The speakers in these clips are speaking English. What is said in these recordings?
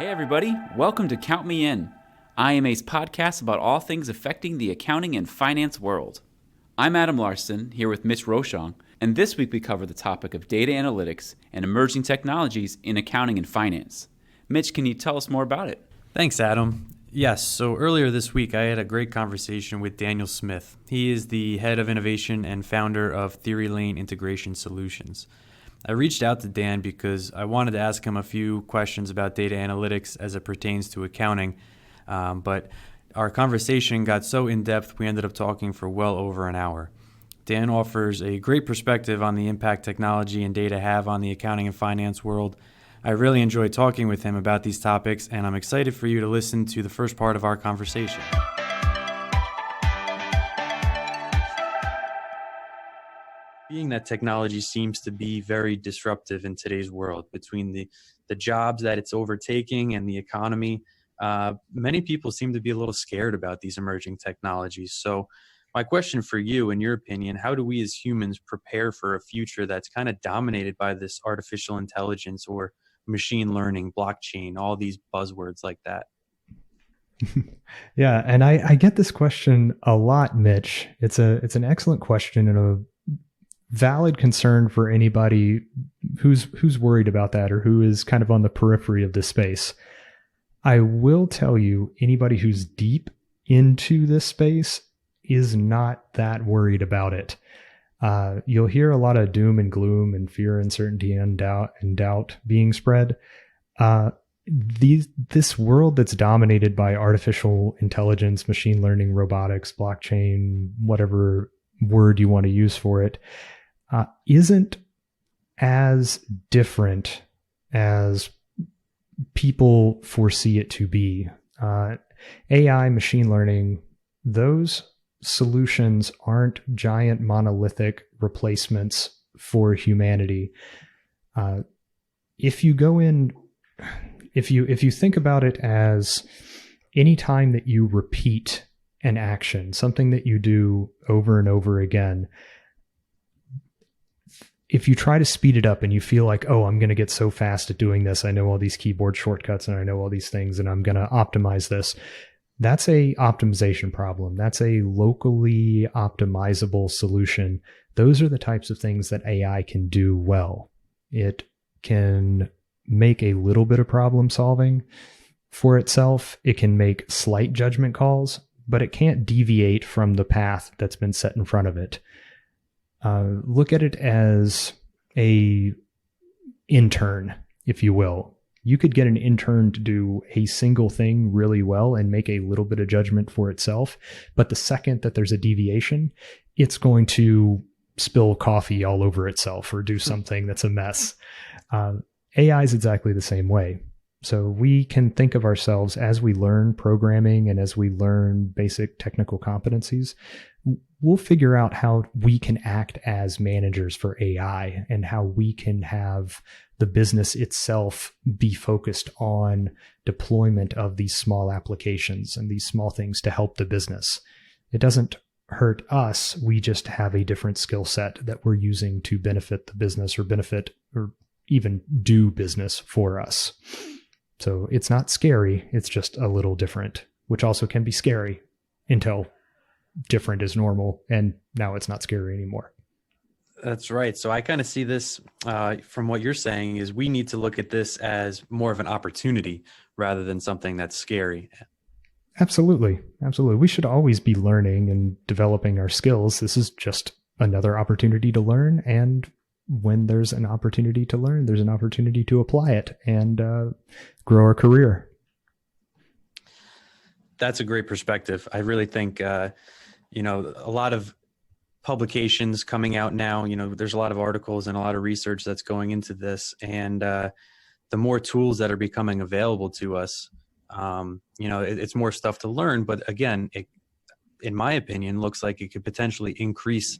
Hey everybody, welcome to Count Me In, IMA's podcast about all things affecting the accounting and finance world. I'm Adam Larson, here with Mitch Rochon, and this week we cover the topic of data analytics and emerging technologies in accounting and finance. Mitch, can you tell us more about it? Thanks, Adam. Yes, so earlier this week I had a great conversation with Daniel Smith. He is the head of innovation and founder of Theory Lane Integration Solutions. I reached out to Dan because I wanted to ask him a few questions about data analytics as it pertains to accounting, but our conversation got so in-depth we ended up talking for well over an hour. Dan offers a great perspective on the impact technology and data have on the accounting and finance world. I really enjoyed talking with him about these topics, and I'm excited for you to listen to the first part of our conversation. Being that technology seems to be very disruptive in today's world, between the jobs that it's overtaking and the economy, many people seem to be a little scared about these emerging technologies. So my question for you, in your opinion, how do we as humans prepare for a future that's kind of dominated by this artificial intelligence or machine learning, blockchain, all these buzzwords like that? Yeah, and I get this question a lot, Mitch. It's an excellent question and a valid concern for anybody who's worried about that or who is kind of on the periphery of this space. I will tell you, anybody who's deep into this space is not that worried about it. You'll hear a lot of doom and gloom and fear, uncertainty, and doubt being spread. This world that's dominated by artificial intelligence, machine learning, robotics, blockchain, whatever word you want to use for it, isn't as different as people foresee it to be. AI, machine learning, those solutions aren't giant monolithic replacements for humanity. If you think about it as any time that you repeat an action, something that you do over and over again, if you try to speed it up and you feel like, oh, I'm going to get so fast at doing this, I know all these keyboard shortcuts and I know all these things and I'm going to optimize this, that's a optimization problem. That's a locally optimizable solution. Those are the types of things that AI can do well. It can make a little bit of problem solving for itself. It can make slight judgment calls, but it can't deviate from the path that's been set in front of it. Look at it as a intern, if you will. You could get an intern to do a single thing really well and make a little bit of judgment for itself. But the second that there's a deviation, it's going to spill coffee all over itself or do something that's a mess. AI is exactly the same way. So we can think of ourselves as we learn programming and as we learn basic technical competencies, we'll figure out how we can act as managers for AI and how we can have the business itself be focused on deployment of these small applications and these small things to help the business. It doesn't hurt us. We just have a different skill set that we're using to benefit the business or even do business for us. So it's not scary. It's just a little different, which also can be scary until different is normal. And now it's not scary anymore. That's right. So I kind of see this from what you're saying is we need to look at this as more of an opportunity rather than something that's scary. Absolutely. Absolutely. We should always be learning and developing our skills. This is just another opportunity to learn. And when there's an opportunity to learn, there's an opportunity to apply it and grow our career. That's a great perspective. I really think, a lot of publications coming out now, there's a lot of articles and a lot of research that's going into this. And the more tools that are becoming available to us, it's more stuff to learn. But again, it, in my opinion, looks like it could potentially increase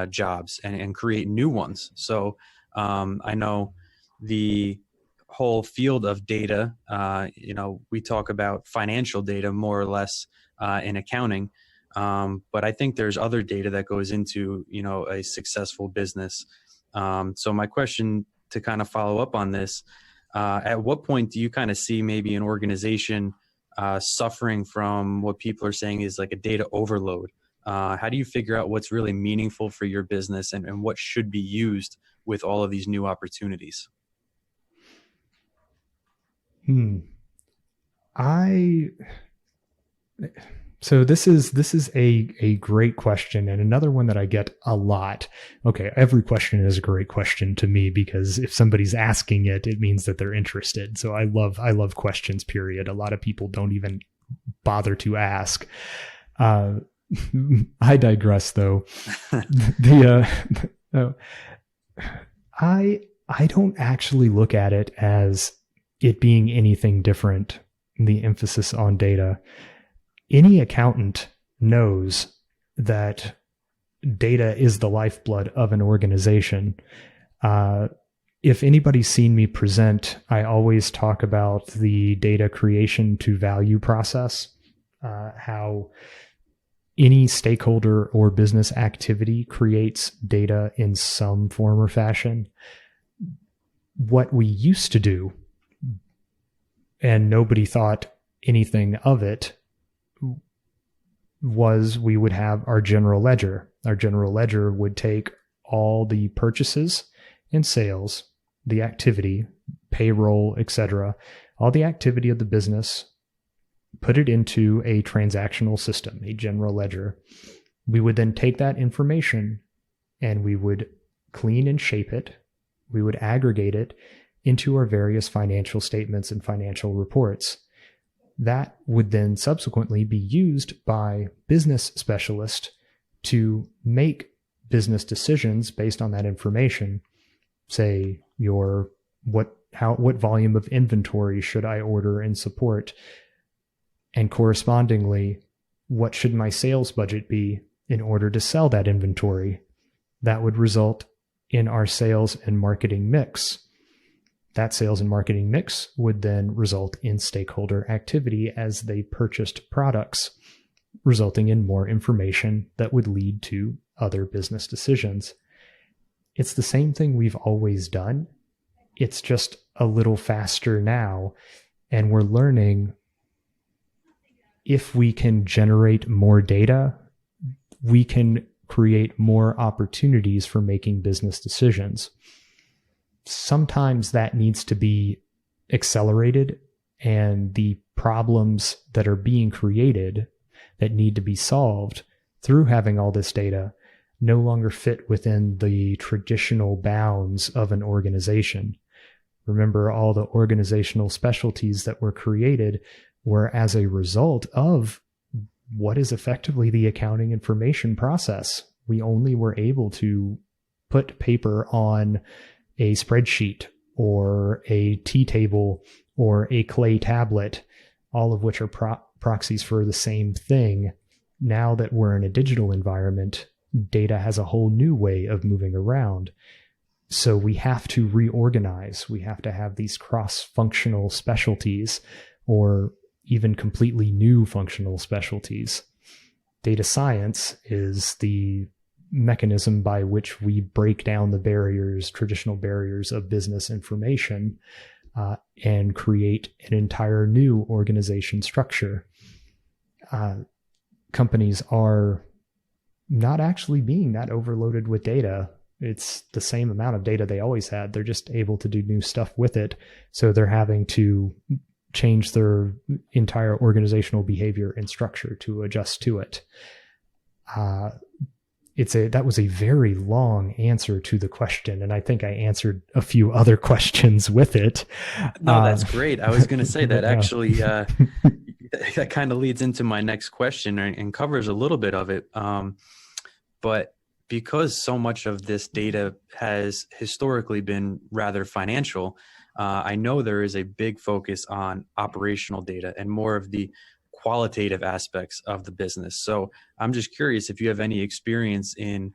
jobs and create new ones. So I know the whole field of data, we talk about financial data more or less in accounting, but I think there's other data that goes into, a successful business. So my question to kind of follow up on this, At what point do you kind of see maybe an organization suffering from what people are saying is like a data overload? How do you figure out what's really meaningful for your business and what should be used with all of these new opportunities? So this is a great question, and another one that I get a lot. Okay, every question is a great question to me, because if somebody's asking it, it means that they're interested. So I love questions, period. A lot of people don't even bother to ask. I digress, though. I don't actually look at it as it being anything different. The emphasis on data. Any accountant knows that data is the lifeblood of an organization. If anybody's seen me present, I always talk about the data creation to value process, how any stakeholder or business activity creates data in some form or fashion. What we used to do, and nobody thought anything of it, was we would have our general ledger. Our general ledger would take all the purchases and sales, the activity, payroll, etc., all the activity of the business, put it into a transactional system, a general ledger. We would then take that information and we would clean and shape it. We would aggregate it into our various financial statements and financial reports. That would then subsequently be used by business specialists to make business decisions based on that information. Say, what volume of inventory should I order and support? And correspondingly, what should my sales budget be in order to sell that inventory? That would result in our sales and marketing mix. That sales and marketing mix would then result in stakeholder activity as they purchased products, resulting in more information that would lead to other business decisions. It's the same thing we've always done. It's just a little faster now, and we're learning if we can generate more data, we can create more opportunities for making business decisions. Sometimes that needs to be accelerated, and the problems that are being created that need to be solved through having all this data no longer fit within the traditional bounds of an organization. Remember, all the organizational specialties that were created were as a result of what is effectively the accounting information process. We only were able to put paper on a spreadsheet or a T-table or a clay tablet, all of which are proxies for the same thing. Now that we're in a digital environment, data has a whole new way of moving around. So we have to reorganize. We have to have these cross-functional specialties, or even completely new functional specialties. Data science is the mechanism by which we break down the barriers, traditional barriers of business information, and create an entire new organization structure. Companies are not actually being that overloaded with data. It's the same amount of data they always had. They're just able to do new stuff with it. So they're having to change their entire organizational behavior and structure to adjust to it. That was a very long answer to the question, and I think I answered a few other questions with it. No, that's great. I was going to say that actually that kind of leads into my next question and covers a little bit of it. But because so much of this data has historically been rather financial, I know there is a big focus on operational data and more of the qualitative aspects of the business. So I'm just curious if you have any experience in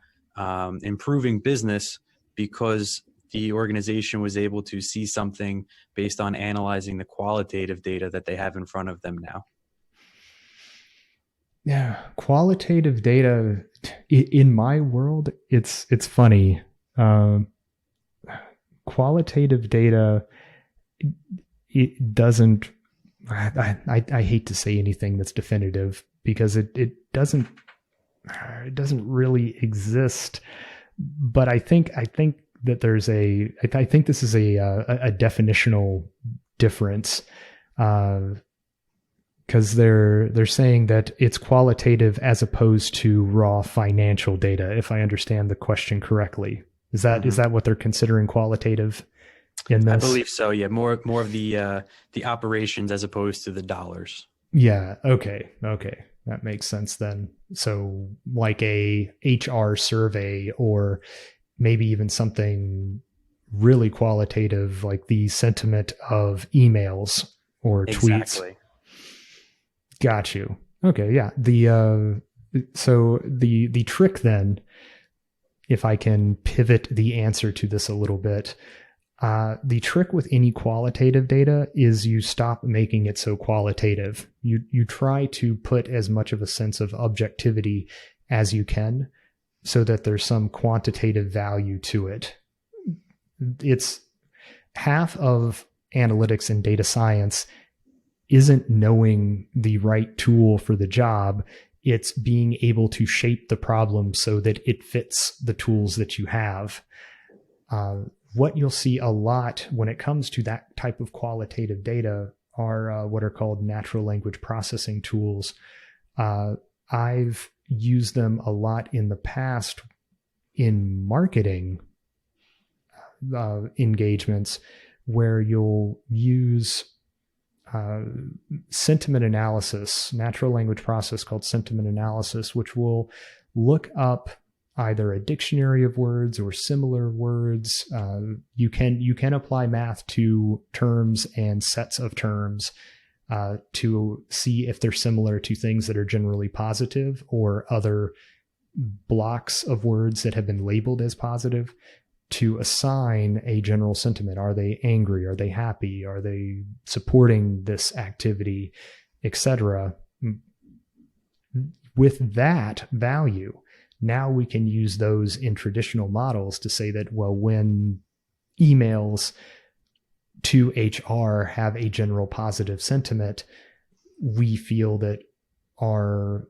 improving business because the organization was able to see something based on analyzing the qualitative data that they have in front of them now. Yeah, qualitative data in my world, it's funny. Qualitative data it doesn't, I hate to say anything that's definitive because it doesn't really exist. But I think that there's I think this is a definitional difference, because they're saying that it's qualitative as opposed to raw financial data, if I understand the question correctly. Is that what they're considering qualitative in this? I believe so. Yeah, more of the operations as opposed to the dollars. Yeah. Okay. That makes sense then. So like a HR survey, or maybe even something really qualitative like the sentiment of emails or Exactly. tweets. Got you. Okay. Yeah. So the trick then, if I can pivot the answer to this a little bit, the trick with any qualitative data is you stop making it so qualitative. You try to put as much of a sense of objectivity as you can so that there's some quantitative value to it. It's half of analytics and data science isn't knowing the right tool for the job. It's being able to shape the problem so that it fits the tools that you have. What you'll see a lot when it comes to that type of qualitative data are what are called natural language processing tools. I've used them a lot in the past in marketing engagements, where you'll use sentiment analysis, natural language process called sentiment analysis, which will look up either a dictionary of words or similar words. You can apply math to terms and sets of terms to see if they're similar to things that are generally positive or other blocks of words that have been labeled as positive, to assign a general sentiment. Are they angry? Are they happy? Are they supporting this activity, etc.? With that value, now we can use those in traditional models to say that, well, when emails to HR have a general positive sentiment, we feel that our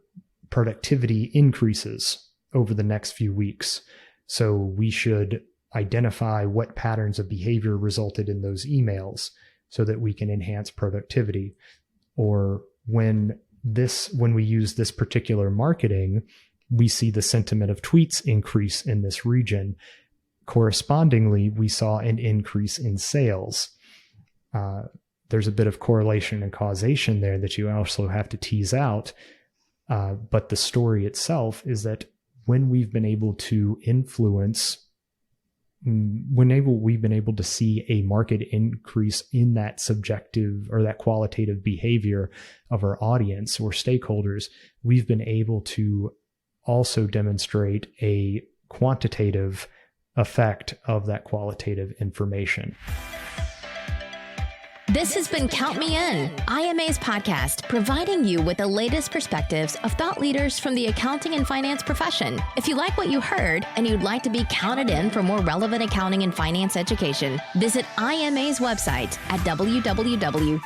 productivity increases over the next few weeks. So we should identify what patterns of behavior resulted in those emails so that we can enhance productivity. Or when we use this particular marketing, we see the sentiment of tweets increase in this region. Correspondingly, we saw an increase in sales. There's a bit of correlation and causation there that you also have to tease out. But the story itself is that when we've been able to we've been able to see a market increase in that subjective or that qualitative behavior of our audience or stakeholders, we've been able to also demonstrate a quantitative effect of that qualitative information. This has been Count Me In, IMA's podcast, providing you with the latest perspectives of thought leaders from the accounting and finance profession. If you like what you heard and you'd like to be counted in for more relevant accounting and finance education, visit IMA's website at www.imanet.org.